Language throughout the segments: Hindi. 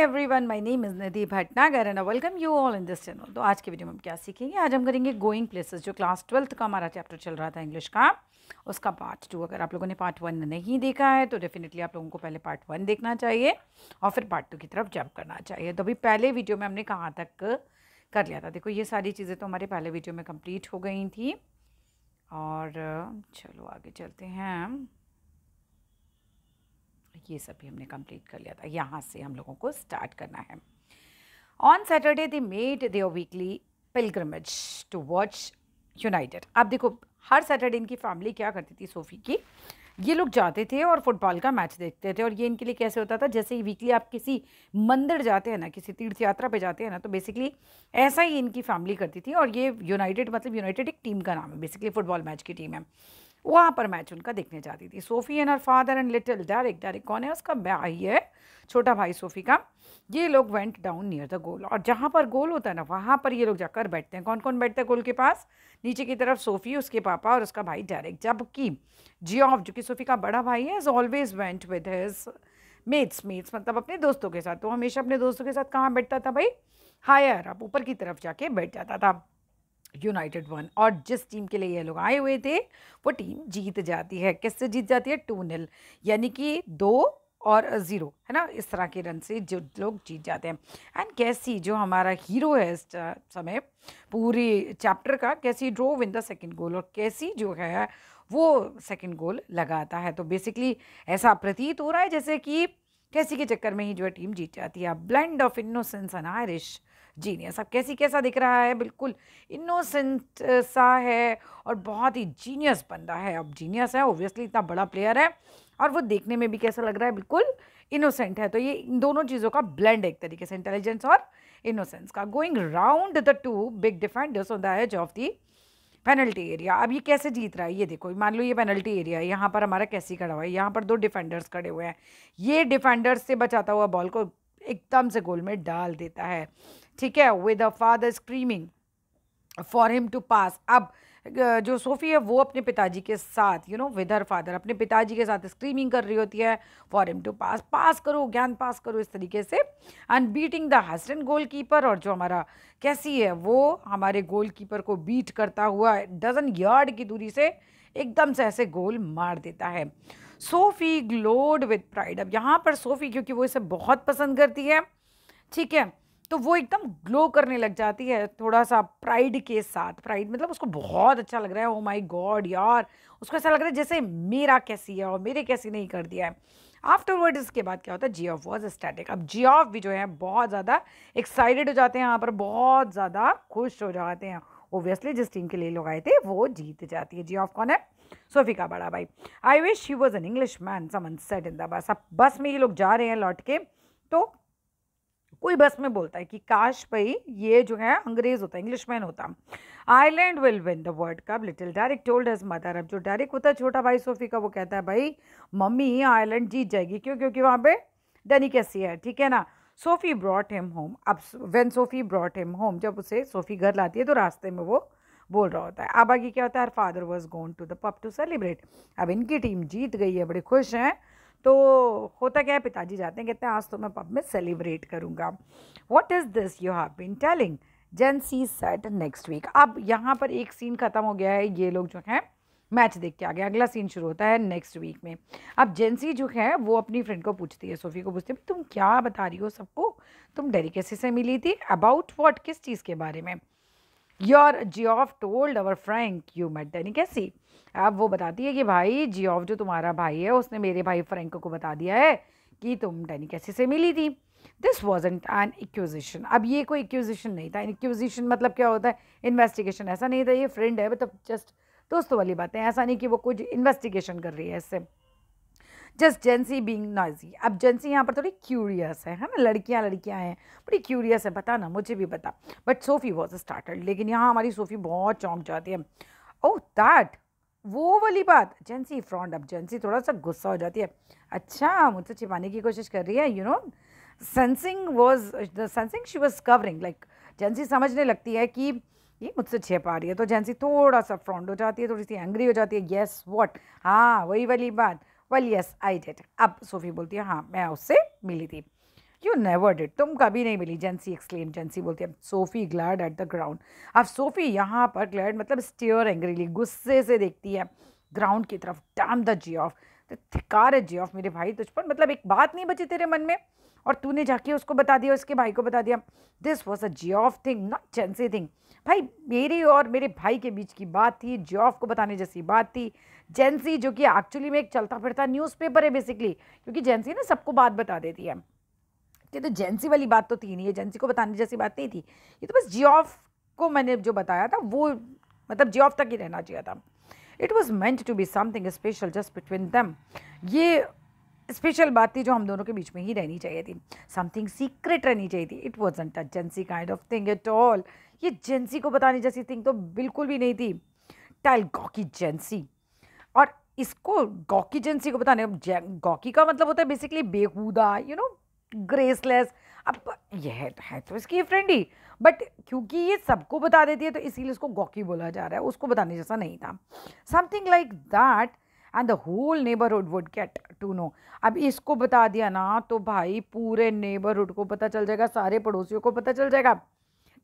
Everyone, my name is Nidhi Bhatnagar and I welcome you all in this channel. तो आज के वीडियो में हम क्या सीखेंगे? आज हम करेंगे गोइंग प्लेसेस, जो क्लास 12th का हमारा चैप्टर चल रहा था इंग्लिश का, उसका पार्ट 2। अगर आप लोगों ने पार्ट 1 नहीं देखा है तो डेफिनेटली आप लोगों को पहले पार्ट 1 देखना चाहिए और फिर पार्ट 2 की तरफ जंप करना चाहिए। तो अभी पहले वीडियो में हमने कहाँ तक कर लिया था? देखो, ये सारी चीज़ें तो हमारे पहले वीडियो में कंप्लीट हो गई थी और चलो आगे चलते हैं। ये सब भी हमने कंप्लीट कर लिया था। यहाँ से हम लोगों को स्टार्ट करना है। On Saturday they made their weekly pilgrimage to watch United. अब देखो, हर सैटरडे इनकी फैमिली क्या करती थी, सोफ़ी की, ये लोग जाते थे और फुटबॉल का मैच देखते थे। और ये इनके लिए कैसे होता था, जैसे ही वीकली आप किसी मंदिर जाते हैं ना, किसी तीर्थ यात्रा पे जाते हैं ना, तो बेसिकली ऐसा ही इनकी फैमिली करती थी। और ये यूनाइटेड, मतलब यूनाइटेड एक टीम का नाम है, बेसिकली फुटबॉल मैच की टीम है। वहाँ पर मैच उनका देखने जाती थी। Sophie and her father and little Derek, Derek कौन है? उसका भाई है, छोटा भाई सोफ़ी का। ये लोग went down near the goal, और जहाँ पर गोल होता है ना, वहाँ पर ये लोग जाकर बैठते हैं। कौन कौन बैठता है गोल के पास? नीचे की तरफ सोफ़ी, उसके पापा और उसका भाई डेरिक। जबकि जियोफ, जो कि सोफ़ी का बड़ा भाई है, is always went with his mates, मतलब अपने दोस्तों के साथ। तो हमेशा अपने दोस्तों के साथ कहाँ बैठता था भाई? हायर, अब ऊपर की तरफ जाके बैठ जाता था। यूनाइटेड वन, और जिस टीम के लिए ये लोग आए हुए थे वो टीम जीत जाती है। किससे जीत जाती है? 2-0, यानी कि 2-0, है ना, इस तरह के रन से जो लोग जीत जाते हैं। एंड कैसी, जो हमारा हीरो है इस समय पूरी चैप्टर का, कैसी drove in the second goal, और कैसी जो है वो सेकंड गोल लगाता है। तो बेसिकली ऐसा प्रतीत हो रहा है जैसे कि कैसी के चक्कर में ही जो है टीम जीत जाती है। Blend of innocence and Irish genius. अब कैसी कैसा दिख रहा है? बिल्कुल इनोसेंट सा है और बहुत ही जीनियस बंदा है। अब जीनियस है, ओब्वियसली इतना बड़ा प्लेयर है, और वो देखने में भी कैसा लग रहा है? बिल्कुल इनोसेंट है। तो ये इन दोनों चीज़ों का ब्लेंड एक तरीके से, इंटेलिजेंस और इनोसेंस का। Going round the two big defenders on the edge of the penalty area. अब ये कैसे जीत रहा है? ये देखो, मान लो ये पेनल्टी एरिया है, यहाँ पर हमारा कैसी खड़ा हुआ है, यहाँ पर 2 डिफेंडर्स खड़े हुए हैं। ये डिफेंडर्स से बचाता हुआ बॉल को एकदम से गोल में डाल देता है, ठीक है, with a father screaming for him to pass. अब जो सोफ़ी है वो अपने पिताजी के साथ, विद हर फादर, अपने पिताजी के साथ स्क्रीमिंग कर रही होती है फॉर हिम टू पास, पास करो, ज्ञान पास करो, इस तरीके से। And beating the हस्टन goal keeper, और जो हमारा कैसी है वो हमारे गोल कीपर को बीट करता हुआ डजन यार्ड की दूरी से एकदम से ऐसे गोल मार देता है। SoFi glowed with pride. अब यहाँ पर सोफ़ी, क्योंकि वो इसे बहुत पसंद करती है, ठीक है, तो वो एकदम ग्लो करने लग जाती है थोड़ा सा प्राइड के साथ। प्राइड मतलब उसको बहुत अच्छा लग रहा है। ओ माय गॉड यार, उसको ऐसा लग रहा है जैसे मेरा कैसी है और मेरे कैसी नहीं कर दिया है। आफ्टरवर्ड इसके बाद क्या होता है? Geoff was static. अब जियोफ भी जो है बहुत ज़्यादा एक्साइटेड हो जाते हैं, यहाँ पर बहुत ज़्यादा खुश हो जाते हैं। ओब्वियसली जिस टीम के लिए लोग आए थे वो जीत जाती है। जियोफ कौन है? सोफ़ी का बड़ा भाई। I wish he was an Englishman, someone said in the bus. अब बस में ये लोग जा रहे हैं लौट के, तो कोई बस में बोलता है कि काश भाई ये जो है अंग्रेज होता, इंग्लिशमैन होता। Ireland will win the World Cup, little Derek told his mother. अब जो डेरिक होता है छोटा भाई सोफ़ी का, वो कहता है भाई मम्मी आयरलैंड जीत जाएगी। क्यों? क्योंकि वहाँ पे डनी कैसी है, ठीक है ना। Sophie brought him home. अब when Sophie brought him home, जब उसे सोफ़ी घर लाती है तो रास्ते में वो बोल रहा होता है। अब आगे क्या होता है? Her father was gone to the pub to celebrate. अब इनकी टीम जीत गई है, बड़े खुश हैं। तो होता क्या है, पिताजी जाते हैं, कहते हैं आज तो मैं पब में सेलिब्रेट करूंगा। What is this you have been telling, Jansie said next week. अब यहाँ पर एक सीन खत्म हो गया है, ये लोग जो हैं मैच देख के आ गए, अगला सीन शुरू होता है नेक्स्ट वीक में। अब जेंसी जो है वो अपनी फ्रेंड को पूछती है, सोफ़ी को पूछती है, तुम क्या बता रही हो सबको? तुम डेरिकेसी से मिली थी? अबाउट व्हाट, किस चीज़ के बारे में? Your Geoff told our Frank you met Denny Casey. अब वो बताती है कि भाई जियोफ, जो तुम्हारा भाई है, उसने मेरे भाई फ्रैंक को बता दिया है कि तुम डेनी कैसी से मिली थी। This wasn't an acquisition. अब ये कोई एक्यूजिशन नहीं था। एक्यूजिशन मतलब क्या होता है? इन्वेस्टिगेशन। ऐसा नहीं था, ये फ्रेंड है, मतलब जस्ट दोस्तों वाली बातें, ऐसा नहीं कि वो कुछ इन्वेस्टिगेशन कर रही है इससे। Just जेंसी being noisy. अब जेंसी यहाँ पर थोड़ी क्यूरियस है ना, लड़कियाँ हैं, बड़ी क्यूरियस है, बता ना, मुझे भी बता। बट सोफ़ी वॉज स्टार्टल्ड, लेकिन यहाँ हमारी सोफ़ी बहुत चौंक जाती है। ओह दैट, वो वाली बात। जेंसी फ्रॉन्ड। अब जेंसी थोड़ा सा गुस्सा हो जाती है। अच्छा, मुझसे छिपाने की कोशिश कर रही है, sensing she was covering, like जेंसी समझने लगती है कि ये मुझसे छिपा रही है। तो जेंसी थोड़ा सा फ्रॉन्ड हो जाती है, थोड़ी सी एंग्री हो जाती है। येस व्हाट, हाँ वही वाली बात। Well yes I did. अब सोफ़ी बोलती है हाँ मैं उससे मिली थी। यू नेवर डिड, तुम कभी नहीं मिली। जेंसी एक्सक्लेम, जेंसी बोलती है Sophie glad at the ground. अब सोफी यहाँ पर ग्लैड मतलब स्टेयर एंग्रीली, गुस्से से देखती है ग्राउंड की तरफ। डैम द जियोफ, धिक्कार है जियोफ मेरे भाई तुझ पर, मतलब एक बात नहीं बची तेरे मन में और तूने जाके उसको बता दिया, उसके भाई को बता दिया। This was a Geoff thing not जेंसी thing. भाई मेरी और मेरे भाई के बीच की बात थी, जियोफ को बताने जैसी बात थी। जेंसी जो कि एक्चुअली में एक चलता फिरता न्यूज़पेपर है बेसिकली, क्योंकि जेंसी ना सबको बात बता देती है। ये तो जेंसी वाली बात तो थी नहीं, ये जेंसी को बताने जैसी बात नहीं थी, ये तो बस जियोफ को मैंने जो बताया था वो मतलब जियोफ तक ही रहना चाहिए था। It was meant to be something special just between them, ये स्पेशल बात थी जो हम दोनों के बीच में ही रहनी चाहिए थी, समथिंग सीक्रेट रहनी चाहिए थी। It wasn't a जेंसी kind of thing at all, ये जेंसी को बताने जैसी थिंग तो बिल्कुल भी नहीं थी। टेल गॉकी जेंसी, और इसको गॉकी जेंसी को बताने, गॉकी का मतलब होता है बेसिकली बेहुदा, ग्रेसलेस। अब यह है तो इसकी फ्रेंड ही, बट क्योंकि ये सबको बता देती है तो इसीलिए उसको गॉकी बोला जा रहा है, उसको बताने जैसा नहीं था। Something like that and the whole neighbourhood would get to know. अब इसको बता दिया ना तो भाई पूरे नेबरहुड को पता चल जाएगा, सारे पड़ोसियों को पता चल जाएगा।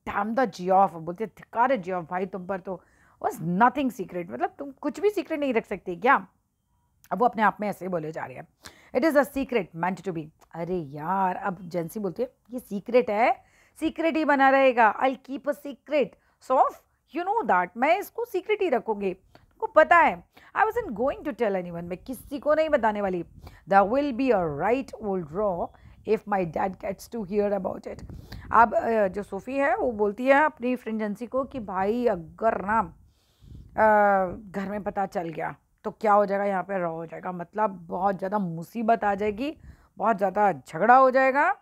डैम द जियोफ, बोलते धिक्कार है जियोफ भाई तुम पर, तो बस नथिंग सीक्रेट, मतलब तुम कुछ भी सीक्रेट नहीं रख सकते क्या। अब वो अपने आप में ऐसे ही बोले जा रहे हैं, it is a secret meant to be. अरे यार, अब जेंसी बोलती है ये सीक्रेट है, सीक्रेट ही बना रहेगा, I keep a secret so, you know that, मैं इसको सीक्रेट ही रखूंगी, तुमको पता है। I wasn't going to tell anyone, मैं किसी को नहीं बताने वाली। There will be a right old row if my dad gets to hear about it. अब जो सोफ़ी है वो बोलती है अपनी फ्रेंड जेंसी को कि भाई अगर ना घर में पता चल गया तो क्या हो जाएगा, यहाँ पे रॉ हो जाएगा, मतलब बहुत ज़्यादा मुसीबत आ जाएगी, बहुत ज़्यादा झगड़ा हो जाएगा,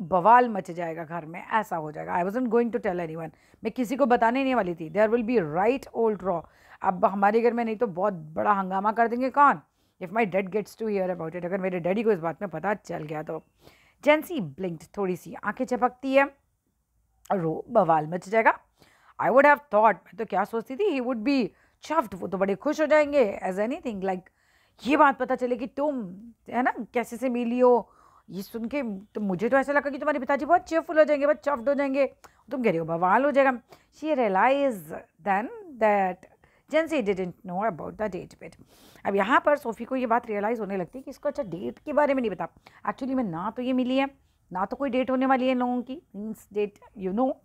बवाल मच जाएगा घर में, ऐसा हो जाएगा। I wasn't going to tell anyone, मैं किसी को बताने नहीं वाली थी। There will be right old row, अब हमारे घर में नहीं तो बहुत बड़ा हंगामा कर देंगे कौन, if my dad gets to hear about it, अगर मेरे डैडी को इस बात में पता चल गया तो। जेंसी ब्लिंक्ड, थोड़ी सी आंखें चपकती है, रो बवाल मच जाएगा। आई वुड हैव थॉट, मैं तो क्या सोचती थी, ही वुड बी चफ्ड, वो तो बड़े खुश हो जाएंगे एज एनीथिंग लाइक, ये बात पता चले कि तुम है ना कैसे से मिली हो, ये सुन के तो मुझे तो ऐसा लगा कि तुम्हारे पिताजी बहुत चेयरफुल हो जाएंगे, बहुत चफ्ड हो जाएंगे, तुम कह रही हो बवाल हो जाएगा। She realise then that Jansie didn't know about the date bit. अब यहाँ पर सोफ़ी को ये बात रियलाइज़ होने लगती है कि इसको अच्छा डेट के बारे में नहीं पता। एक्चुअली में ना तो ये मिली है, ना तो कोई डेट होने वाली है इन लोगों की, मीन्स डेट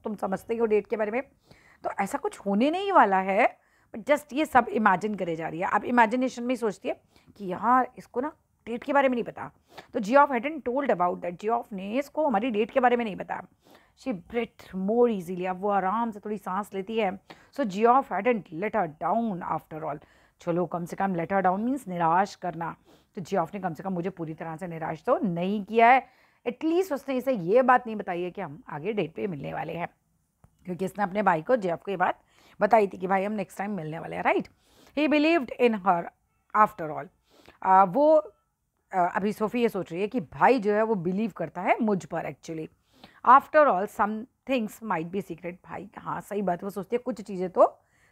तुम समझते हो डेट के बारे में, तो ऐसा कुछ होने नहीं वाला है, बट जस्ट ये सब इमेजिन करे जा रही है। अब इमेजिनेशन में ही सोचती है कि यार इसको ना डेट के बारे में नहीं पता, तो Geoff hadn't told about that, Geoff ने इसको हमारी डेट के बारे में नहीं बताया। शी ब्रीथ मोर इजीली, अब वो आराम से थोड़ी सांस लेती है। So Geoff hadn't let her down after all, चलो कम से कम लेट हर डाउन मीन्स निराश करना, तो जियोफ ने कम से कम मुझे पूरी तरह से निराश तो नहीं किया है। एटलीस्ट उसने इसे ये बात नहीं बताई है कि हम आगे डेट पे मिलने वाले हैं, क्योंकि इसने अपने भाई को जियोफ को ये बात बताई थी कि भाई हम नेक्स्ट टाइम मिलने वाले हैं, right. He believed in her after all. वो अभी सोफ़ी ये सोच रही है कि भाई जो है वो बिलीव करता है मुझ पर actually. After all some things might be secret, भाई हाँ सही बात, वो सोचती है कुछ चीज़ें तो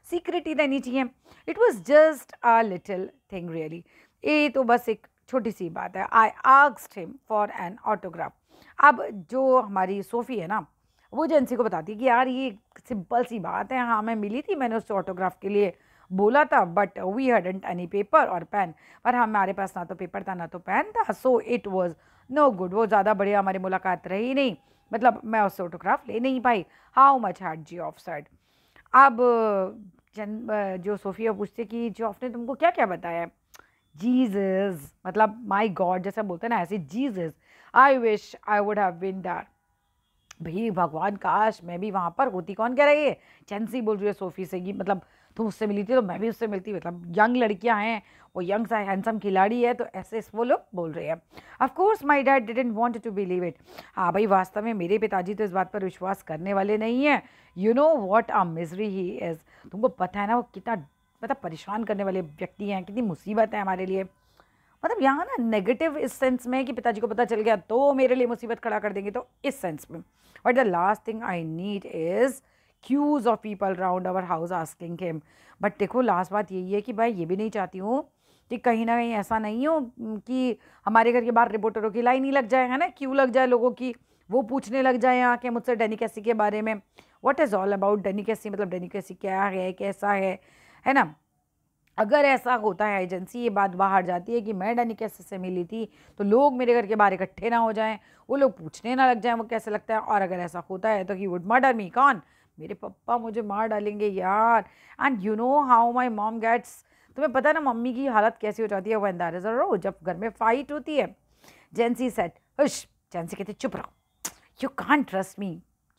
सीक्रेट ही रहनी चाहिए। It was just a little thing really, ये तो बस एक छोटी सी बात है। I asked him for an autograph. अब जो हमारी सोफ़ी है ना, वो जेंसी को बताती है कि यार ये सिंपल सी बात है, हाँ मैं मिली थी, मैंने उससे ऑटोग्राफ के लिए बोला था, but we hadn't any paper और पेन, पर हमारे पास ना तो पेपर था ना तो पेन था, so it was no good, वो ज़्यादा बढ़िया हमारी मुलाकात रही नहीं, मतलब मैं उससे ऑटोग्राफ ले नहीं पाई। How much had Geoff said. अब जो सोफिया पूछती है कि जियोफ ने तुमको क्या क्या बताया। जीसस, मतलब माई गॉड जैसा बोलते हैं ना, ऐसे Jesus, I wish I would have been there, भाई भगवान काश मैं भी वहाँ पर होती। कौन कह रही है, चेंसी बोल रही है सोफ़ी से कि मतलब तुम उससे मिली थी तो मैं भी उससे मिलती, मतलब यंग लड़कियाँ हैं, वो यंग सा हैंडसम खिलाड़ी है, तो ऐसे वो लोग बोल रहे हैं। Of course my dad didn't want to believe it. हाँ भाई, वास्तव में मेरे पिताजी तो इस बात पर विश्वास करने वाले नहीं हैं। You know what a misery he is, तुमको पता है ना वो कितना मतलब परेशान करने वाले व्यक्ति हैं, कितनी मुसीबत है हमारे लिए। मतलब यहाँ ना नेगेटिव इस सेंस में कि पिताजी को पता चल गया तो मेरे लिए मुसीबत खड़ा कर देंगे, तो इस सेंस में। But the last thing I need is queues of people round our house asking him. But देखो लास्ट बात यही है कि भाई ये भी नहीं चाहती हूँ कि कहीं ना कहीं ऐसा नहीं हो कि हमारे घर के बाहर रिपोर्टरों की लाइन ही लग जाए, है ना, क्यों लग जाए लोगों की, वो पूछने लग जाए आके मुझसे डैनी कैसी के बारे में, what is all about Danny कैसी, मतलब डैनी कैसी क्या है, कैसा है ना। अगर ऐसा होता है एजेंसी ये बात बाहर जाती है कि मैं डैनी कैसे से मिली थी, तो लोग मेरे घर के बाहर इकट्ठे ना हो जाएं, वो लोग पूछने ना लग जाएं वो कैसे लगता है। और अगर ऐसा होता है तो ही वुड मर्डर मी, कौन, मेरे पापा मुझे मार डालेंगे यार। And you know how my mom gets, तुम्हें पता है ना मम्मी की हालत कैसी हो जाती है व्हेन देयर इज अ रो, जब घर में फाइट होती है। जेंसी सेड हुश, जेंसी कहते चुप रहो, you can trust me,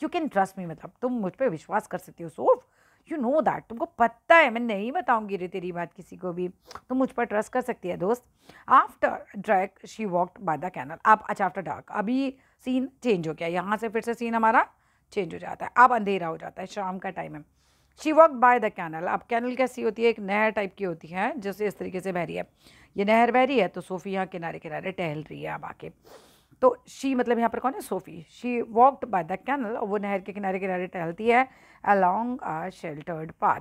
you can trust me, मतलब तुम मुझ पर विश्वास कर सकती हो सोफ, यू नो दैट, तुमको पता है मैं नहीं बताऊंगी रे तेरी बात किसी को भी, तुम मुझ पर ट्रस्ट कर सकती है दोस्त। After dark she walked by the canal, अब अच्छा आफ्टर डार्क अभी सीन चेंज हो गया, यहाँ से फिर से सीन हमारा चेंज हो जाता है, अब अंधेरा हो जाता है, शाम का टाइम है। She walk by the canal, अब कैनल कैसी होती है, एक नहर टाइप की होती है जैसे इस तरीके से बह रही है, ये नहर बह रही है तो सोफी यहाँ किनारे किनारे टहल रही है अब आके। तो शी मतलब यहाँ पर कौन है, Sophie. She walked by the canal, और वो नहर के किनारे किनारे टहलती है अलॉन्ग अ शेल्टर्ड पाथ,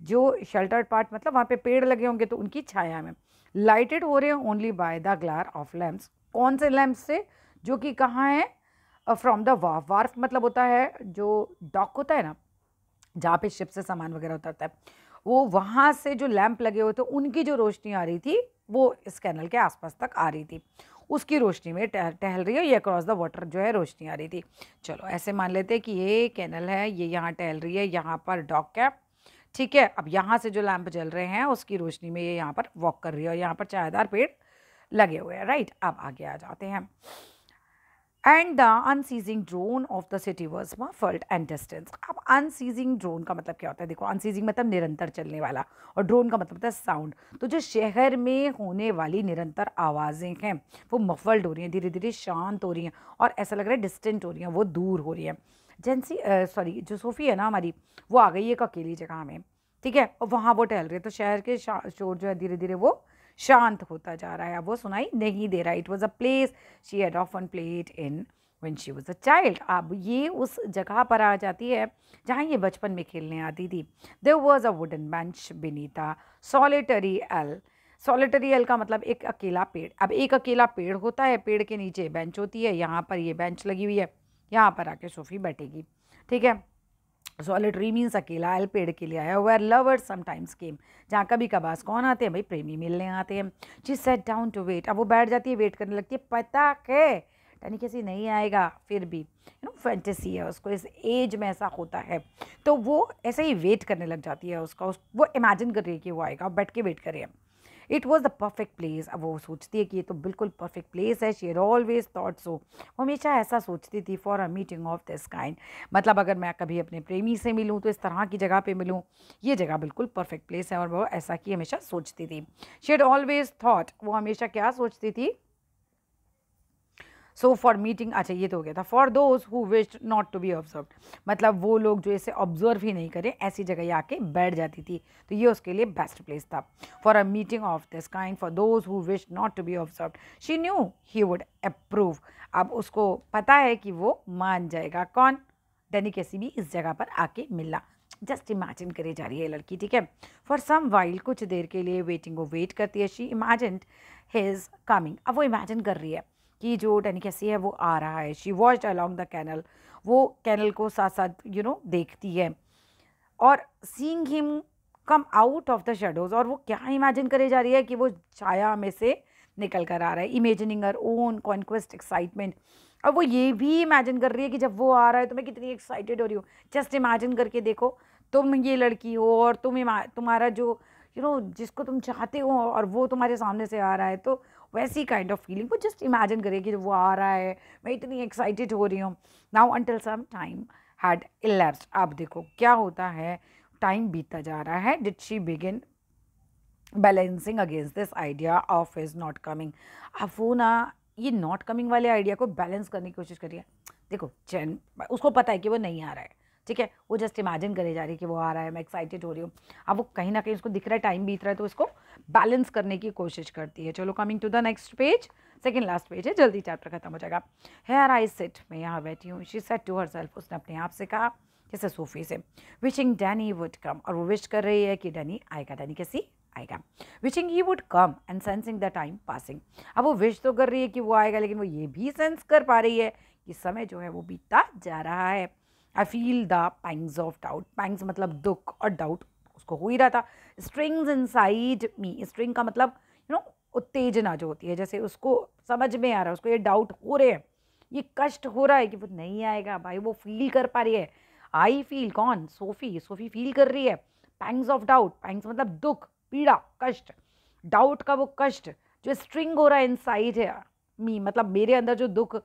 जो शेल्टर्ड पाथ मतलब वहाँ पे पेड़ लगे होंगे तो उनकी छाया में, लाइटेड हो रहे हैं only by the glare of lamps, कौन से लैम्प्स से, जो कि कहाँ है, फ्रॉम द वार्फ, वार्फ मतलब होता है जो डॉक होता है ना, जहाँ पे शिप से सामान वगैरह उतरता है, वो वहाँ से जो लैंप लगे हुए थे उनकी जो रोशनी आ रही थी वो इस कैनल के आसपास तक आ रही थी, उसकी रोशनी में टहल रही है, ये अक्रॉस द वाटर जो है रोशनी आ रही थी। चलो ऐसे मान लेते हैं कि ये कैनल है, ये यहाँ टहल रही है, यहाँ पर डॉक है, ठीक है। अब यहाँ से जो लैंप जल रहे हैं उसकी रोशनी में ये यहाँ पर वॉक कर रही है, और यहाँ पर छायादार पेड़ लगे हुए हैं, राइट। अब आगे आ जाते हैं। And the unceasing drone of the city was muffled and distance. अब अनसीजिंग ड्रोन का मतलब क्या होता है, देखो अनसीजिंग मतलब निरंतर चलने वाला, और ड्रोन का मतलब होता है साउंड। तो जो शहर में होने वाली निरंतर आवाज़ें हैं वो मफल्ड हो रही हैं, धीरे धीरे शांत हो रही हैं, और ऐसा लग रहा है डिस्टेंट हो रही हैं, वो दूर हो रही हैं। जेंसी सॉरी जो सोफ़ी है ना हमारी, वो आ गई एक अकेली जगह में, ठीक है, और वहाँ वो टहल रही है, तो शहर के शोर जो है धीरे धीरे वो शांत होता जा रहा है, अब वो सुनाई नहीं दे रहा। It was a place she had often played in when she was a child. अब ये उस जगह पर आ जाती है जहाँ ये बचपन में खेलने आती थी। There was a wooden bench beneath a solitary elm। Solitary elm का मतलब एक अकेला पेड़। अब एक अकेला पेड़ होता है, पेड़ के नीचे बेंच होती है, यहाँ पर ये बेंच लगी हुई है, यहाँ पर आके सोफ़ी बैठेगी, ठीक है। सॉलिटरी मीन्स अकेला, एल पेड़ के लिए आया हुआ है। लवर्स समटाइम्स केम, जहाँ कभी कभार कौन आते हैं भाई, प्रेमी मिलने आते हैं। She sat down to wait, अब वो बैठ जाती है, वेट करने लगती है, पता है यानी किसी नहीं आएगा, फिर भी फैंटेसी है उसको, इस एज में ऐसा होता है, तो वो ऐसे ही वेट करने लग जाती है उसका, वो इमेजिन कर रही है कि वो आएगा, बैठ के वेट कर रही है। It was the perfect place, अब वो सोचती है कि ये तो बिल्कुल परफेक्ट प्लेस है। She had always thought so, वो हमेशा ऐसा सोचती थी, for a meeting of this kind, मतलब अगर मैं कभी अपने प्रेमी से मिलूँ तो इस तरह की जगह पे मिलूँ, ये जगह बिल्कुल परफेक्ट प्लेस है, और वो ऐसा की हमेशा सोचती थी। शी हैड ऑलवेज थॉट, वो हमेशा क्या सोचती थी, सो फॉर मीटिंग, अच्छा ये तो हो गया था, for those who wished not to be observe, मतलब वो लोग जो इसे ऑब्जर्व ही नहीं करें, ऐसी जगह आके बैठ जाती थी, तो ये उसके लिए बेस्ट प्लेस था। For a meeting of this kind, for those who wished not to be observe, she knew he would approve, अब उसको पता है कि वो मान जाएगा, कौन, डैनी कैसी भी इस जगह पर आके मिलना। जस्ट इमेजिन करे जा रही है लड़की, ठीक है। फॉर सम वाइल, कुछ देर के लिए वेटिंग, वो वेट करती है। शी इमेजिन्ड हिज कमिंग, अब वो इमेजिन कर रही है कि जो डैनी कैसी है वो आ रहा है। She watched along the canal, वो कैनल को साथ साथ देखती है, और seeing him come out of the shadows, और वो क्या इमेजिन करे जा रही है कि वो छाया में से निकल कर आ रहा है। Imagining her own conquest excitement, और वो ये भी इमेजिन कर रही है कि जब वो आ रहा है तो मैं कितनी एक्साइटेड हो रही हूँ। जस्ट इमेजिन करके देखो, तुम ये लड़की हो और तुम्हारा जो जिसको तुम चाहते हो और वो तुम्हारे सामने से आ रहा है, तो वैसी काइंड ऑफ फीलिंग को जस्ट इमेजिन करिए कि जब वो आ रहा है मैं इतनी एक्साइटेड हो रही हूँ। Now until some time had elapsed, अब देखो क्या होता है, टाइम बीतता जा रहा है। Did she begin balancing against this idea of his not coming, अब वो ना ये नॉट कमिंग वाले आइडिया को बैलेंस करने की कोशिश करिए। देखो चैन, उसको पता है कि वो नहीं आ रहा है, ठीक है, वो जस्ट इमेजिन करे जा रही है कि वो आ रहा है, मैं एक्साइटेड हो रही हूँ। अब वो कहीं ना कहीं उसको दिख रहा है टाइम बीत रहा है, तो उसको बैलेंस करने की कोशिश करती है। चलो coming to the next page, second last page है, जल्दी चैप्टर खत्म हो जाएगा। हेयर आई सिट, मैं यहाँ बैठी हूँ। शी सेड टू हरसेल्फ, उसने अपने आप से कहा, जैसे सोफी से, विशिंग डैनी वुड कम, और वो विश कर रही है कि डैनी आएगा। डैनी कैसी आएगा. Wishing he would come and sensing the time passing. अब वो विश तो कर रही है कि वो आएगा, लेकिन वो ये भी सेंस कर पा रही है कि समय जो है वो बीतता जा रहा है. I feel the pangs of doubt. Pangs मतलब दुख, और डाउट उसको हो ही रहा था. Strings inside me. स्ट्रिंग का मतलब उत्तेजना जो होती है, जैसे उसको समझ में आ रहा है, उसको ये डाउट हो रहे हैं, ये कष्ट हो रहा है कि वो नहीं आएगा. भाई वो फील कर पा रही है. आई फील, कौन? सोफी. सोफी फील कर रही है. Pangs of doubt. पैंग्स मतलब दुख, पीड़ा, कष्ट. डाउट का वो कष्ट जो स्ट्रिंग हो रहा है इनसाइड है मी, मतलब मेरे अंदर जो दुख,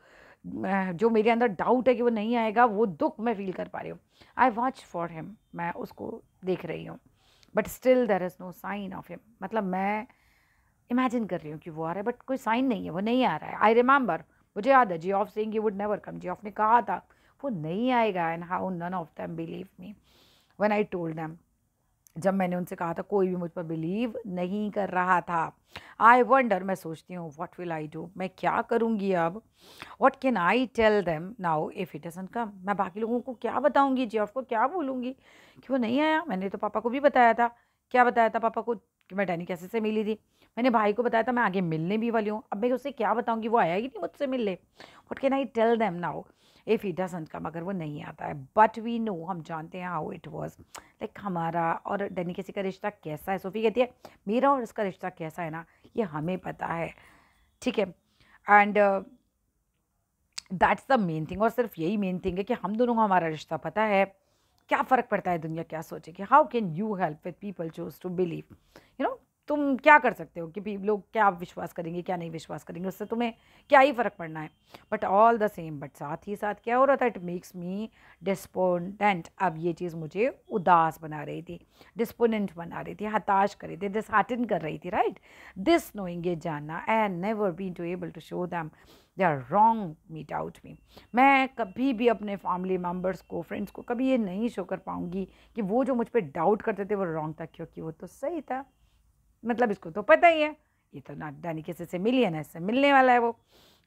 जो मेरे अंदर डाउट है कि वो नहीं आएगा, वो दुख मैं फील कर पा रही हूँ. I watch for him. मैं उसको देख रही हूँ. But still there is no sign of him. मतलब मैं इमेजिन कर रही हूँ कि वो आ रहा है, बट कोई साइन नहीं है, वो नहीं आ रहा है. आई रिमेंबर, मुझे याद है, Geoff saying he would never come. Geoff ने कहा था वो नहीं आएगा. And how none of them believe me when I told them. जब मैंने उनसे कहा था, कोई भी मुझ पर बिलीव नहीं कर रहा था. आई वंडर, मैं सोचती हूँ, व्हाट विल आई डू. मैं क्या करूँगी अब. What can I tell them now if it doesn't come. मैं बाकी लोगों को क्या बताऊँगी, जियोफ को क्या बोलूँगी कि वो नहीं आया. मैंने तो पापा को भी बताया था. क्या बताया था पापा को? कि मैं डैनी कैसे से मिली थी. मैंने भाई को बताया था मैं आगे मिलने भी वाली हूँ. अब मैं उससे क्या बताऊँगी, वो आया ही नहीं मुझसे मिलने. What can I tell them now if he doesn't come. अगर वो नहीं आता है. बट वी नो, हम जानते हैं हाउ इट वाज, लाइक हमारा और डैनी किसी का रिश्ता कैसा है. सोफ़ी कहती है मेरा और उसका रिश्ता कैसा है ना, ये हमें पता है. ठीक है. And that's the main thing. और सिर्फ यही मेन थिंग है कि हम दोनों को हमारा रिश्ता पता है. क्या फ़र्क पड़ता है दुनिया क्या सोचेगी. How can you help with people choose to believe. तुम क्या कर सकते हो कि लोग क्या विश्वास करेंगे, क्या नहीं विश्वास करेंगे, उससे तुम्हें क्या ही फ़र्क पड़ना है. But all the same, but साथ ही साथ क्या हो रहा था, इट मेक्स मी डिस्पोनेंट. अब ये चीज़ मुझे उदास बना रही थी, डिस्पोनेंट बना रही थी, हताश कर रही थी, डिसहार्टन कर रही थी. राइट. दिस नोइंग, ये जानना. I have never been to able to show them they are wrong me doubt me. मैं कभी भी अपने फैमिली मेम्बर्स को, फ्रेंड्स को कभी ये नहीं शो कर पाऊँगी कि वो जो मुझ पर डाउट करते थे वो रॉन्ग था, क्योंकि वो तो सही था. मतलब इसको तो पता ही है, ये तो ना डैनी किसी से मिली है ना इससे मिलने वाला है वो.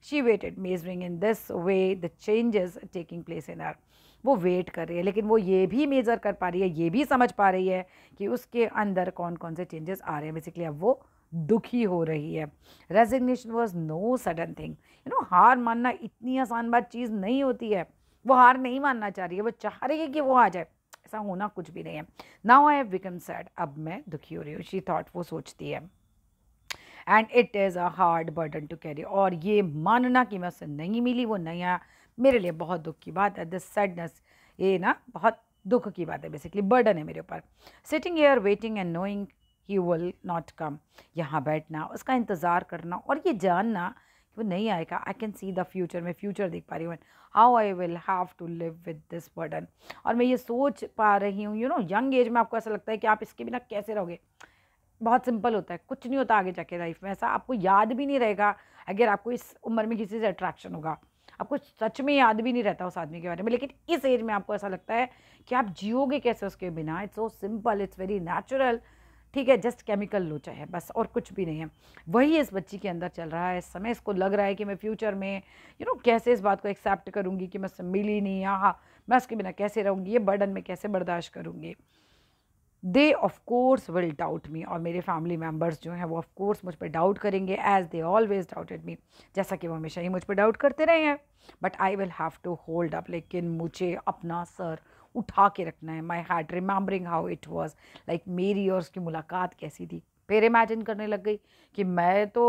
She waited measuring in this way the changes taking place in her. वो वेट कर रही है, लेकिन वो ये भी मेज़र कर पा रही है, ये भी समझ पा रही है कि उसके अंदर कौन कौन से चेंजेस आ रहे हैं. बेसिकली अब वो दुखी हो रही है. Resignation was no sudden thing. हार मानना इतनी आसान बात चीज़ नहीं होती है. वो हार नहीं मानना चाह रही है, वो चाह रही है कि वो आ जाए. ऐसा होना कुछ भी नहीं है. Now I have become sad. अब मैं दुखी हो रही हूँ. शी थॉट, वो सोचती है. And it is a hard burden to carry. और ये मानना कि मैं उससे नहीं मिली, वो नहीं आया, मेरे लिए बहुत दुख की बात है. दिस सैडनेस, ये ना बहुत दुख की बात है. बेसिकली बर्डन है मेरे ऊपर. Sitting here waiting and knowing he will not come. यहाँ बैठना, उसका इंतज़ार करना और ये जानना कि वो नहीं आएगा. I can see the future. मैं फ्यूचर देख पा रही हूँ. How I will have to live with this burden. और मैं ये सोच पा रही हूँ, यंग एज में आपको ऐसा लगता है कि आप इसके बिना कैसे रहोगे. बहुत सिंपल होता है, कुछ नहीं होता आगे जाके लाइफ में. ऐसा आपको याद भी नहीं रहेगा अगर आपको इस उम्र में किसी से अट्रैक्शन होगा. आपको सच में याद भी नहीं रहता उस आदमी के बारे में, लेकिन इस एज में आपको ऐसा लगता है कि आप जियोगे कैसे उसके बिना. It's so simple, it's very natural. ठीक है, जस्ट केमिकल लोचा है बस, और कुछ भी नहीं है. वही इस बच्ची के अंदर चल रहा है इस समय. इसको लग रहा है कि मैं फ्यूचर में कैसे इस बात को एक्सेप्ट करूँगी कि मैं उससे मिली नहीं. हाँ, मैं उसके बिना कैसे रहूँगी, ये बर्डन में कैसे बर्दाश्त करूँगी. दे ऑफ कोर्स विल डाउट मी. और मेरे फैमिली मेम्बर्स जो हैं वो ऑफ कोर्स मुझ पर डाउट करेंगे, एज दे ऑलवेज डाउटेड मी. जैसा कि वो हमेशा ही मुझ पर डाउट करते रहे हैं. But I will have to hold up. लेकिन मुझे अपना सर उठा के रखना है. My heart remembering how it was, like मेरी और उसकी मुलाकात कैसी थी. फिर इमेजिन करने लग गई कि मैं तो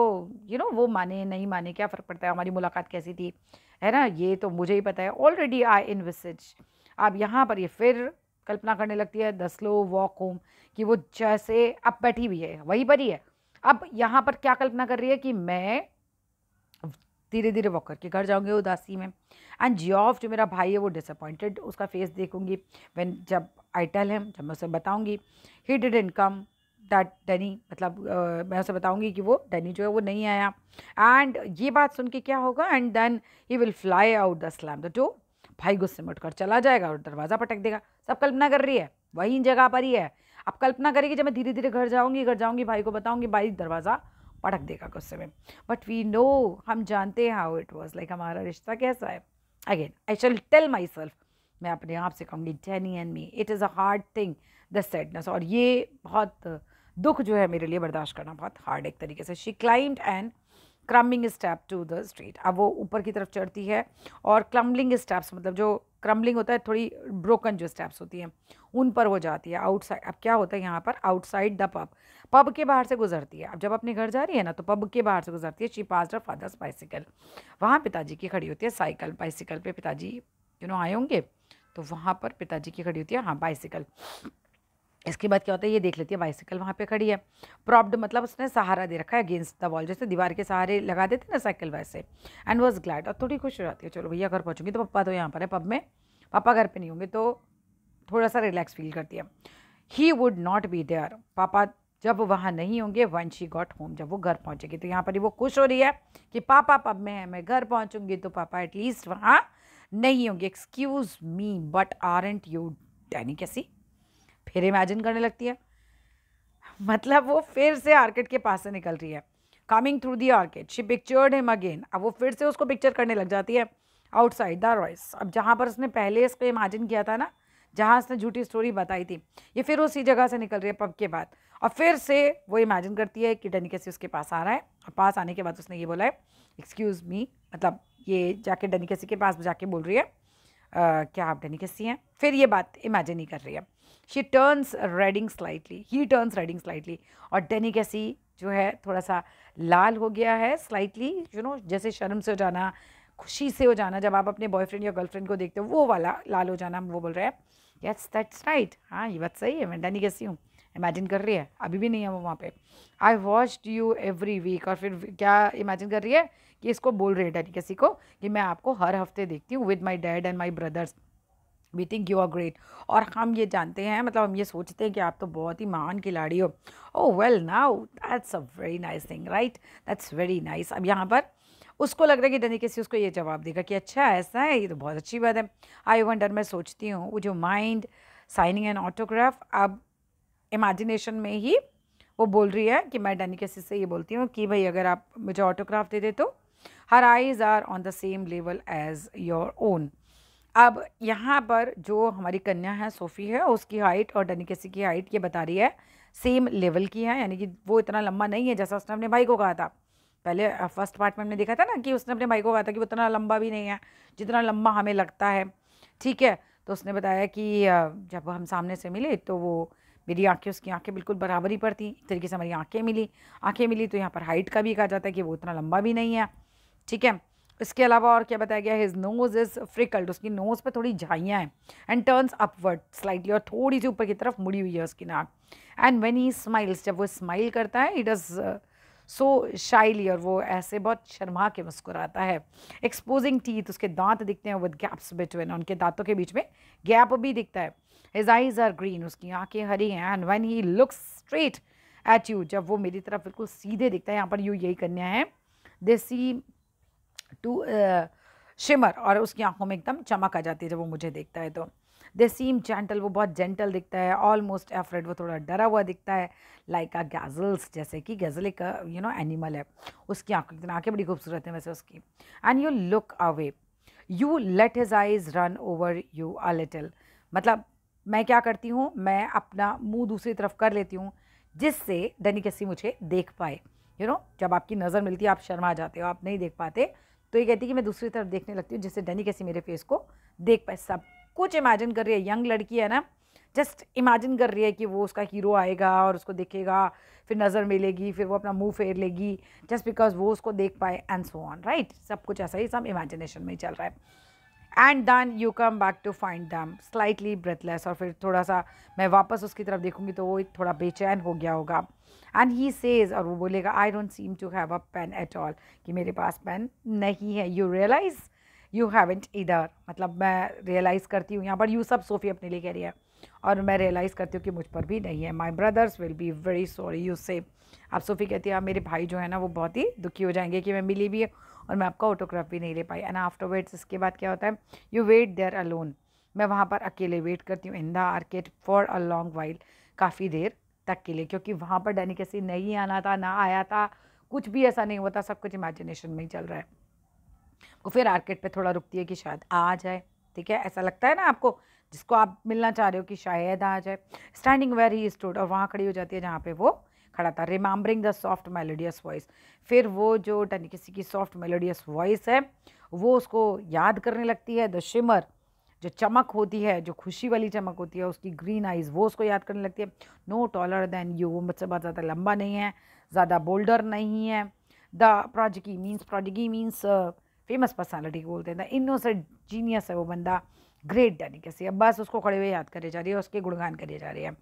वो माने नहीं माने क्या फ़र्क पड़ता है, हमारी मुलाकात कैसी थी, है ना. ये तो मुझे ही पता है. Already I envisage. अब यहाँ पर ये फिर कल्पना करने लगती है द स्लो वॉक होम, कि वो जैसे अब बैठी हुई है वहीं पर ही है. अब यहाँ पर क्या कल्पना कर रही है कि मैं धीरे धीरे वॉक करके घर जाऊंगी उदासी में. एंड जियोफ जो मेरा भाई है वो डिसअपॉइंटेड उसका फेस देखूंगी. व्हेन जब आई टेल हिम, जब मैं उसे बताऊंगी he didn't come that Danny, मतलब मैं उसे बताऊंगी कि वो डैनी जो है वो नहीं आया. एंड ये बात सुन के क्या होगा, and then he will fly out the slam the door. भाई गुस्से में उठकर चला जाएगा और दरवाज़ा पटक देगा. सब कल्पना कर रही है, वही जगह पर ही है. अब कल्पना करेगी जब मैं धीरे धीरे घर जाऊंगी भाई को बताऊंगी, भाई दरवाज़ा पटक देगा गुस्से में. बट वी नो, हम जानते हैं हाउ इट वॉज, लाइक हमारा रिश्ता कैसा है. Again I shall tell myself, मैं अपने आप से कहूँगी Danny and me, it is a hard thing the sadness. और ये बहुत दुख जो है मेरे लिए बर्दाश्त करना बहुत हार्ड एक तरीके से। She climbed and crumbing step to the street. अब वो ऊपर की तरफ चढ़ती है और क्रम्बलिंग स्टेप्स मतलब जो क्रम्बलिंग होता है थोड़ी ब्रोकन जो स्टेप्स होती हैं उन पर वो जाती है आउटसाइड। अब क्या होता है यहाँ पर आउटसाइड द पब, पब के बाहर से गुजरती है। अब जब अपने घर जा रही है ना तो पब के बाहर से गुजरती है। She passed her father's bicycle, वहाँ पिताजी की खड़ी होती है साइकिल। बाइसिकल पे पिताजी आए होंगे तो वहाँ पर पिताजी की खड़ी होती है हाँ बाइसिकल। इसके बाद क्या होता है ये देख लेती है बाइसिकल वहाँ पे खड़ी है। प्रॉप्ड मतलब उसने सहारा दे रखा है अगेंस्ट द वॉल, जैसे दीवार के सहारे लगा देते ना साइकिल वैसे। एंड वॉज ग्लैड, और थोड़ी खुश हो जाती है चलो भैया घर पहुँचूंगी तो पापा तो यहाँ पर है पब में, पापा घर पे नहीं होंगे तो थोड़ा सा रिलैक्स फील करती है। He would not be there, पापा जब वहाँ नहीं होंगे वन शी गॉट होम, जब वो घर पहुँचेगी। तो यहाँ पर ही वो खुश हो रही है कि पापा पब में है, मैं घर पहुँचूंगी तो पापा एटलीस्ट वहाँ नहीं होंगे। Excuse me but aren't you Danny कैसी, फिर इमेजिन करने लगती है। मतलब वो फिर से आर्किड के पास से निकल रही है। Coming through the orchid she pictured him again, अब वो फिर से उसको पिक्चर करने लग जाती है आउटसाइड द रॉयस। अब जहाँ पर उसने पहले इसको इमेजिन किया था ना, जहाँ उसने झूठी स्टोरी बताई थी, ये फिर उसी जगह से निकल रही है पब के बाद। और फिर से वो इमेजिन करती है कि डनी कैसी उसके पास आ रहा है, और पास आने के बाद उसने ये बोला है एक्सक्यूज़ मी, मतलब ये जाके डनी कैसी के पास जाके बोल रही है क्या आप डनी कैसी हैं, फिर ये बात इमेजिन ही कर रही है। She turns reading slightly, he turns reading slightly, और डनी कैसी जो है थोड़ा सा लाल हो गया है स्लाइटली, जैसे शर्म से हो जाना, खुशी से हो जाना, जब आप अपने बॉयफ्रेंड या गर्लफ्रेंड को देखते हो वो वाला लाल हो जाना। वो बोल रहे हैं यस दैट्स राइट, हाँ ये बात सही है, मैं डनी कैसी हूँ इमेजिन कर रही है, अभी भी नहीं है वो वहाँ पे। I watched you every week, और फिर क्या इमेजिन कर रही है कि इसको बोल रही है डनी कैसी को कि मैं आपको हर हफ्ते देखती हूँ with my dad and my brothers, we think you are great, और हम ये जानते हैं, मतलब हम ये सोचते हैं कि आप तो बहुत ही महान खिलाड़ी हो। ओह well now that's a very nice thing right, that's very nice. अब यहाँ पर उसको लग रहा है कि डनी कैसी उसको ये जवाब देगा कि अच्छा ऐसा है, ये तो बहुत अच्छी बात है। आई वंडर, मैं सोचती हूँ, वो जो माइंड साइनिंग एन ऑटोग्राफ। अब इमेजिनेशन में ही वो बोल रही है कि मैं डनी कैसी से ये बोलती हूँ कि भाई अगर आप मुझे ऑटोग्राफ दे दे तो। Her eyes are on the same level as your own. अब यहाँ पर जो हमारी कन्या है सोफ़ी है, उसकी हाइट और डनी कैसी की हाइट ये बता रही है सेम लेवल की है, यानी कि वो इतना लंबा नहीं है जैसा उसने अपने भाई को कहा था। पहले फर्स्ट पार्ट में हमने देखा था ना कि उसने अपने भाई को कहा था कि वो इतना लंबा भी नहीं है जितना लंबा हमें लगता है, ठीक है। तो उसने बताया कि जब हम सामने से मिले तो वो मेरी आंखें उसकी आंखें बिल्कुल बराबर ही पर थी, एक तरीके से हमारी आंखें मिली। तो यहाँ पर हाइट का भी कहा जाता है कि वो इतना लंबा भी नहीं है, ठीक है। इसके अलावा और क्या बताया गया, हिज नोज इज़ फ्रिकल्ड, उसकी नोज़ पे थोड़ी झाइयाँ हैं, एंड टर्न्स अपवर्ड स्लाइटली, और थोड़ी सी ऊपर की तरफ मुड़ी हुई है उसकी नाक। एंड व्हेन ही स्माइल्स, जब वो स्माइल करता है, इट डज सो शाइली, और वो ऐसे बहुत शर्मा के मुस्कुराता है। एक्सपोजिंग टीथ, उसके दांत दिखते हैं विद गैप्स बिटवीन, उनके दांतों के बीच में गैप भी दिखता है। हिज आइज आर ग्रीन, उसकी आंखें हरी हैं। And when he looks straight at you, जब वो मेरी तरफ बिल्कुल सीधे दिखता है, यहाँ पर यू यही कन्या है, दे सी टू शिमर, और उसकी आंखों में एकदम चमक आ जाती है जब वो मुझे देखता है। तो दे सीम जेंटल, वो बहुत जेंटल दिखता है। ऑलमोस्ट एफ्रेड, वो थोड़ा डरा हुआ दिखता है। लाइक अ गैजल्स, जैसे कि गैजल एक एनिमल है, उसकी आंखें बड़ी खूबसूरत हैं वैसे उसकी। And you look away, you let his eyes run over you a little, मतलब मैं क्या करती हूँ, मैं अपना मुंह दूसरी तरफ कर लेती हूँ जिससे डनी कैसी मुझे देख पाए। जब आपकी नज़र मिलती है आप शर्मा जाते हो, आप नहीं देख पाते, तो ये कहती है कि मैं दूसरी तरफ देखने लगती हूँ जिससे डनी कैसी मेरे फेस को देख पाए। सब कुछ इमेजिन कर रही है, यंग लड़की है ना, जस्ट इमेजिन कर रही है कि वो उसका हीरो आएगा और उसको देखेगा, फिर नज़र मिलेगी, फिर वो अपना मुंह फेर लेगी जस्ट बिकॉज वो उसको देख पाए, एंड सो ऑन राइट। सब कुछ ऐसा ही सब इमेजिनेशन में ही चल रहा है। And then you come back to find them slightly breathless, और फिर थोड़ा सा मैं वापस उसकी तरफ देखूंगी तो वो थोड़ा बेचैन हो गया होगा। एंड ही सेज, और वो बोलेगा I don't seem to have a pain at all, कि मेरे पास पेन नहीं है। You realize you haven't either, मतलब मैं रियलाइज़ करती हूँ, यहाँ पर यू सब सोफ़ी अपने लिए कह रही है, और मैं रियलाइज़ करती हूँ कि मुझ पर भी नहीं है। My brothers will be very sorry you say, अब सोफ़ी कहती है आप मेरे भाई जो है ना वो बहुत ही दुखी हो जाएंगे कि मैं मिली भी है और मैं आपका ऑटोग्राफ भी नहीं ले पाई। एंड आफ्टरवर्ड्स, इसके बाद क्या होता है, यू वेट देयर अलोन, मैं वहाँ पर अकेले वेट करती हूँ in the arcade for a long while, काफ़ी देर तक के लिए, क्योंकि वहाँ पर डनी कैसी नहीं आना था ना आया था, कुछ भी ऐसा नहीं हुआ था, सब कुछ इमेजिनेशन में ही चल रहा है। वो फिर आर्केड पे थोड़ा रुकती है कि शायद आ जाए, ठीक है, ऐसा लगता है ना आपको, जिसको आप मिलना चाह रहे हो कि शायद आ जाए। स्टैंडिंग वेयर ही स्टूड, और वहाँ खड़ी हो जाती है जहाँ पे वो खड़ा था, remembering the soft melodious voice. फिर वो जो टनिकेसी की सॉफ्ट मेलोडियस वॉइस है वो उसको याद करने लगती है। द शिमर, जो चमक होती है, जो खुशी वाली चमक होती है, उसकी ग्रीन आइज़, वो उसको याद करने लगती है। नो टॉलर देन यू, वो मुझसे बहुत ज़्यादा लंबा नहीं है, ज़्यादा बोल्डर नहीं है। The prodigy means famous personality बोलते हैं। द इनोसेंट जीनियस है वो बंदा, ग्रेट डेडिकेसी। अब बस उसको खड़े हुए याद करे जा रही है, उसके गुणगान करे जा रही है।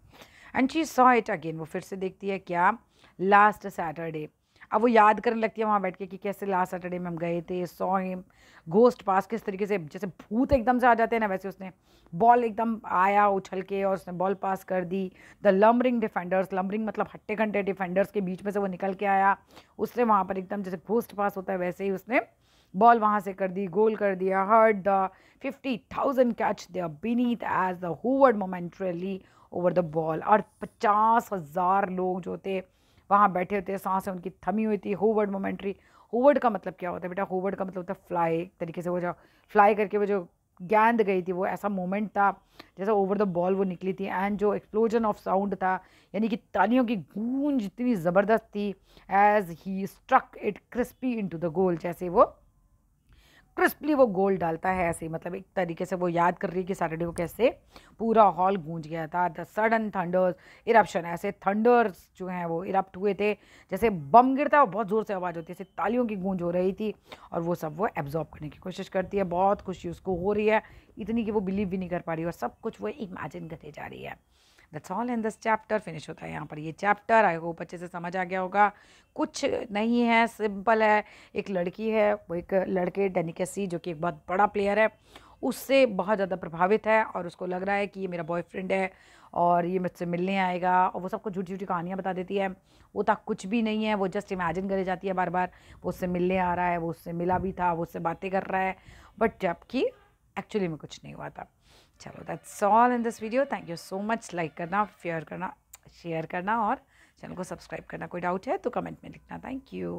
And she saw it again, वो फिर से देखती है क्या, लास्ट सैटरडे। अब वो याद करने लगती है वहाँ बैठ के कि कैसे लास्ट सैटरडे में हम गए थे, सॉ हिम, घोस्ट पास, किस तरीके से जैसे भूत एकदम से आ जाते हैं ना, वैसे उसने बॉल एकदम आया उछल के और उसने बॉल पास कर दी। द लम्बरिंग डिफेंडर्स, लम्बरिंग मतलब हट्टे घंटे डिफेंडर्स के बीच में से वो निकल के आया, उसने वहाँ पर एकदम जैसे घोस्ट पास होता है वैसे ही उसने बॉल वहाँ से कर दी, गोल कर दिया। Heard the 50,000 catch there beneath as the hovered momentarily over the ball. और 50,000 लोग जो थे वहाँ बैठे होते, सांसें उनकी थमी हुई थी। हूवर्ड मोमेंट्री, हूवर्ड का मतलब क्या होता है बेटा? हूवर्ड का मतलब होता है फ्लाई। एक तरीके से वो जो फ्लाई करके वो जो गेंद गई थी, वो ऐसा मोमेंट था जैसे ओवर द बॉल वो निकली थी। एंड जो एक्सप्लोजन ऑफ साउंड था, यानी कि तालियों की गूंज इतनी ज़बरदस्त थी, as he struck it crispy into the goal, जैसे वो क्रिस्पली वो गोल डालता है ऐसे ही। मतलब एक तरीके से वो याद कर रही है कि सैटरडे को कैसे पूरा हॉल गूंज गया था। द सडन थंडर्स इरप्शन, ऐसे थंडर्स जो हैं वो इरप्ट हुए थे, जैसे बम गिरता है और बहुत ज़ोर से आवाज़ होती है, ऐसे तालियों की गूंज हो रही थी। और वो सब वो एब्जॉर्ब करने की कोशिश करती है। बहुत खुशी उसको हो रही है, इतनी कि वो बिलीव भी नहीं कर पा रही, और सब कुछ वो इमेजिन करते जा रही है। That's all in this chapter. Finish होता है यहाँ पर ये चैप्टर। आई होप अच्छे से समझ आ गया होगा। कुछ नहीं है, सिंपल है। एक लड़की है, वो एक लड़के डेनिकेसी जो कि एक बहुत बड़ा प्लेयर है, उससे बहुत ज़्यादा प्रभावित है और उसको लग रहा है कि ये मेरा बॉयफ्रेंड है और ये मुझसे मिलने आएगा, और वो सबको झूठी झूठी कहानियाँ बता देती है। वो तक कुछ भी नहीं है, वो जस्ट इमेजिन करे जाती है बार बार वो उससे मिलने आ रहा है, वो उससे मिला भी था, वो उससे बातें कर रहा है, बट जबकि एक्चुअली में कुछ नहीं हुआ था। चलो, that's all in this video. Thank you so much. Like करना, शेयर करना और चैनल को सब्सक्राइब करना। कोई डाउट है तो कमेंट में लिखना। Thank you.